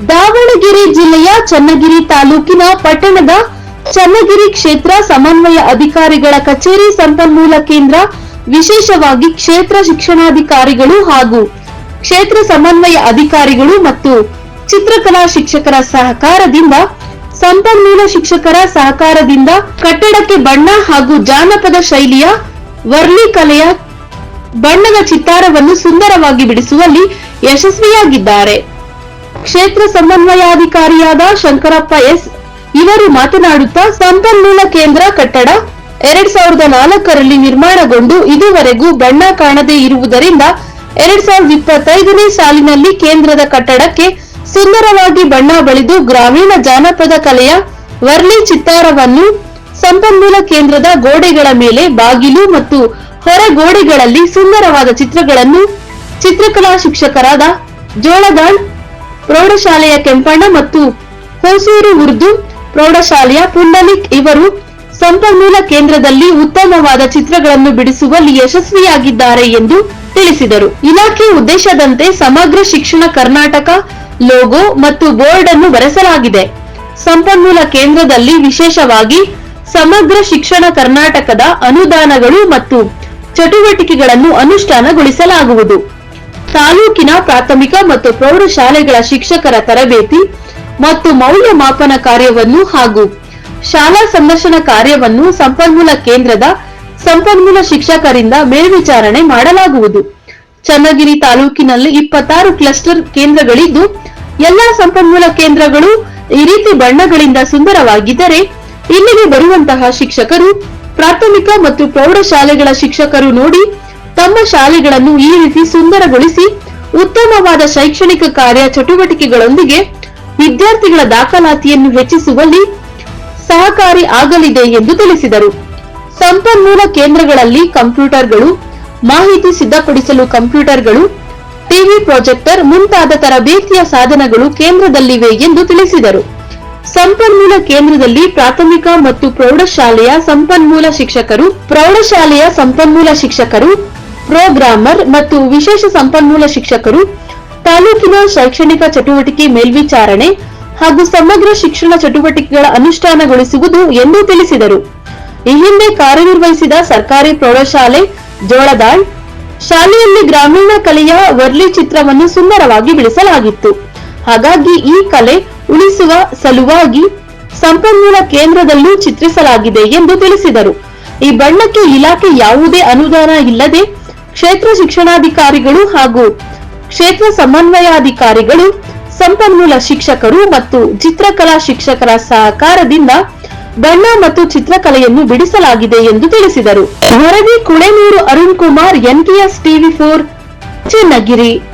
ದಾವಣಗೆರೆ ಜಿಲ್ಲೆಯ ಚನ್ನಗಿರಿ ತಾಲೂಕಿನ ಪಟ್ಟಣದ ಚನ್ನಗಿರಿ ಕ್ಷೇತ್ರ ಸಮನ್ವಯ ಅಧಿಕಾರಿಗಳ ಕಚೇರಿ ಸಂಪನ್ಮೂಲ ಕೇಂದ್ರ, ವಿಶೇಷವಾಗಿ ಕ್ಷೇತ್ರ ಶಿಕ್ಷಣಾಧಿಕಾರಿಗಳು ಹಾಗೂ ಕ್ಷೇತ್ರ ಸಮನ್ವಯ ಅಧಿಕಾರಿಗಳು ಮತ್ತು ಚಿತ್ರಕಲಾ ಶಿಕ್ಷಕರ ಸಹಕಾರದಿಂದ ಸಂಪನ್ಮೂಲ ಶಿಕ್ಷಕರ ಸಹಕಾರದಿಂದ ಕಟ್ಟಡಕ್ಕೆ ಬಣ್ಣ ಹಾಗೂ ಜಾನಪದ ಶೈಲಿಯ ವರ್ಲಿ ಕಲೆಯ ಬಣ್ಣದ ಚಿತ್ತಾರವನ್ನು ಸುಂದರವಾಗಿ ಬಿಡಿಸುವಲ್ಲಿ ಯಶಸ್ವಿಯಾಗಿದ್ದಾರೆ. ಕ್ಷೇತ್ರ ಸಮನ್ವಯಾಧಿಕಾರಿಯಾದ ಶಂಕರಪ್ಪ ಎಸ್ ಇವರು ಮಾತನಾಡುತ್ತಾ, ಸಂಪನ್ಮೂಲ ಕೇಂದ್ರ ಕಟ್ಟಡ 2004ರಲ್ಲಿ ನಿರ್ಮಾಣಗೊಂಡು ಇದುವರೆಗೂ ಬಣ್ಣ ಕಾಣದೇ ಇರುವುದರಿಂದ 2025ನೇ ಸಾಲಿನಲ್ಲಿ ಕೇಂದ್ರದ ಕಟ್ಟಡಕ್ಕೆ ಸುಂದರವಾಗಿ ಬಣ್ಣ ಬಳಿದು ಗ್ರಾಮೀಣ ಜಾನಪದ ಕಲೆಯ ವರ್ಲಿ ಚಿತ್ತಾರವನ್ನು ಸಂಪನ್ಮೂಲ ಕೇಂದ್ರದ ಗೋಡೆಗಳ ಮೇಲೆ, ಬಾಗಿಲು ಮತ್ತು ಹೊರ ಗೋಡೆಗಳಲ್ಲಿ ಸುಂದರವಾದ ಚಿತ್ರಗಳನ್ನು ಚಿತ್ರಕಲಾ ಶಿಕ್ಷಕರಾದ ಜೋಳದಾಳ್ ಪ್ರೌಢಶಾಲೆಯ ಕೆಂಪಣ್ಣ ಮತ್ತು ಹೊಸೂರು ಉರ್ದು ಪ್ರೌಢಶಾಲೆಯ ಪುಂಡಲಿಕ್ ಇವರು ಸಂಪನ್ಮೂಲ ಕೇಂದ್ರದಲ್ಲಿ ಉತ್ತಮವಾದ ಚಿತ್ರಗಳನ್ನು ಬಿಡಿಸುವಲ್ಲಿ ಯಶಸ್ವಿಯಾಗಿದ್ದಾರೆ ಎಂದು ತಿಳಿಸಿದರು. ಇಲಾಖೆ ಉದ್ದೇಶದಂತೆ ಸಮಗ್ರ ಶಿಕ್ಷಣ ಕರ್ನಾಟಕ ಲೋಗೋ ಮತ್ತು ಬೋರ್ಡ್ ಅನ್ನು ಬರೆಸಲಾಗಿದೆ. ಸಂಪನ್ಮೂಲ ಕೇಂದ್ರದಲ್ಲಿ ವಿಶೇಷವಾಗಿ ಸಮಗ್ರ ಶಿಕ್ಷಣ ಕರ್ನಾಟಕದ ಅನುದಾನಗಳು ಮತ್ತು ಚಟುವಟಿಕೆಗಳನ್ನು ಅನುಷ್ಠಾನಗೊಳಿಸಲಾಗುವುದು. ತಾಲೂಕಿನ ಪ್ರಾಥಮಿಕ ಮತ್ತು ಪ್ರೌಢಶಾಲೆಗಳ ಶಿಕ್ಷಕರ ತರಬೇತಿ ಮತ್ತು ಮೌಲ್ಯಮಾಪನ ಕಾರ್ಯವನ್ನು ಹಾಗೂ ಶಾಲಾ ಸಂದರ್ಶನ ಕಾರ್ಯವನ್ನು ಸಂಪನ್ಮೂಲ ಕೇಂದ್ರದ ಸಂಪನ್ಮೂಲ ಶಿಕ್ಷಕರಿಂದ ಮೇಲ್ವಿಚಾರಣೆ ಮಾಡಲಾಗುವುದು. ಚನ್ನಗಿರಿ ತಾಲೂಕಿನಲ್ಲಿ 26 ಕ್ಲಸ್ಟರ್ ಕೇಂದ್ರಗಳಿದ್ದು, ಎಲ್ಲಾ ಸಂಪನ್ಮೂಲ ಕೇಂದ್ರಗಳು ಈ ರೀತಿ ಬಣ್ಣಗಳಿಂದ ಸುಂದರವಾಗಿದ್ದರೆ ಇಲ್ಲಿಗೆ ಬರುವಂತಹ ಶಿಕ್ಷಕರು, ಪ್ರಾಥಮಿಕ ಮತ್ತು ಪ್ರೌಢಶಾಲೆಗಳ ಶಿಕ್ಷಕರು ನೋಡಿ ತಮ್ಮ ಶಾಲೆಗಳನ್ನು ಈ ರೀತಿ ಸುಂದರಗೊಳಿಸಿ ಉತ್ತಮವಾದ ಶೈಕ್ಷಣಿಕ ಕಾರ್ಯ ಚಟುವಟಿಕೆಗಳೊಂದಿಗೆ ವಿದ್ಯಾರ್ಥಿಗಳ ದಾಖಲಾತಿಯನ್ನು ಹೆಚ್ಚಿಸುವಲ್ಲಿ ಸಹಕಾರಿ ಆಗಲಿದೆ ಎಂದು ತಿಳಿಸಿದರು. ಸಂಪನ್ಮೂಲ ಕೇಂದ್ರಗಳಲ್ಲಿ ಕಂಪ್ಯೂಟರ್ಗಳು, ಮಾಹಿತಿ ಸಿದ್ಧಪಡಿಸಲು ಕಂಪ್ಯೂಟರ್ಗಳು, ಟಿವಿ ಪ್ರೊಜೆಕ್ಟರ್ ಮುಂತಾದ ತರಬೇತಿಯ ಸಾಧನಗಳು ಕೇಂದ್ರದಲ್ಲಿವೆ ಎಂದು ತಿಳಿಸಿದರು. ಸಂಪನ್ಮೂಲ ಕೇಂದ್ರದಲ್ಲಿ ಪ್ರಾಥಮಿಕ ಮತ್ತು ಪ್ರೌಢಶಾಲೆಯ ಸಂಪನ್ಮೂಲ ಶಿಕ್ಷಕರು, ಪ್ರೌಢಶಾಲೆಯ ಸಂಪನ್ಮೂಲ ಶಿಕ್ಷಕರು, ಪ್ರೋಗ್ರಾಮರ್ ಮತ್ತು ವಿಶೇಷ ಸಂಪನ್ಮೂಲ ಶಿಕ್ಷಕರು ತಾಲೂಕಿನ ಶೈಕ್ಷಣಿಕ ಚಟುವಟಿಕೆ ಮೇಲ್ವಿಚಾರಣೆ ಹಾಗೂ ಸಮಗ್ರ ಶಿಕ್ಷಣ ಚಟುವಟಿಕೆಗಳ ಅನುಷ್ಠಾನಗೊಳಿಸುವುದು ಎಂದು ತಿಳಿಸಿದರು. ಈ ಹಿಂದೆ ಕಾರ್ಯನಿರ್ವಹಿಸಿದ ಸರ್ಕಾರಿ ಪ್ರೌಢಶಾಲೆ ಜೋಳದಾಳ್ ಶಾಲೆಯಲ್ಲಿ ಗ್ರಾಮೀಣ ಕಲೆಯ ವರ್ಲಿ ಚಿತ್ರವನ್ನು ಸುಂದರವಾಗಿ ಬಿಡಿಸಲಾಗಿತ್ತು. ಹಾಗಾಗಿ ಈ ಕಲೆ ಉಳಿಸುವ ಸಲುವಾಗಿ ಸಂಪನ್ಮೂಲ ಕೇಂದ್ರದಲ್ಲೂ ಚಿತ್ರಿಸಲಾಗಿದೆ ಎಂದು ತಿಳಿಸಿದರು. ಈ ಬಣ್ಣಕ್ಕೆ ಇಲಾಖೆ ಯಾವುದೇ ಅನುದಾನ ಇಲ್ಲದೆ ಕ್ಷೇತ್ರ ಶಿಕ್ಷಣಾಧಿಕಾರಿಗಳು ಹಾಗೂ ಕ್ಷೇತ್ರ ಸಮನ್ವಯಾಧಿಕಾರಿಗಳು, ಸಂಪನ್ಮೂಲ ಶಿಕ್ಷಕರು ಮತ್ತು ಚಿತ್ರಕಲಾ ಶಿಕ್ಷಕರ ಸಹಕಾರದಿಂದ ಬಣ್ಣ ಮತ್ತು ಚಿತ್ರಕಲೆಯನ್ನು ಬಿಡಿಸಲಾಗಿದೆ ಎಂದು ತಿಳಿಸಿದರು. ವರದಿ ಕುಳೆನೂರು ಅರುಣ್ ಕುಮಾರ್, NKS TV4, ಚನ್ನಗಿರಿ.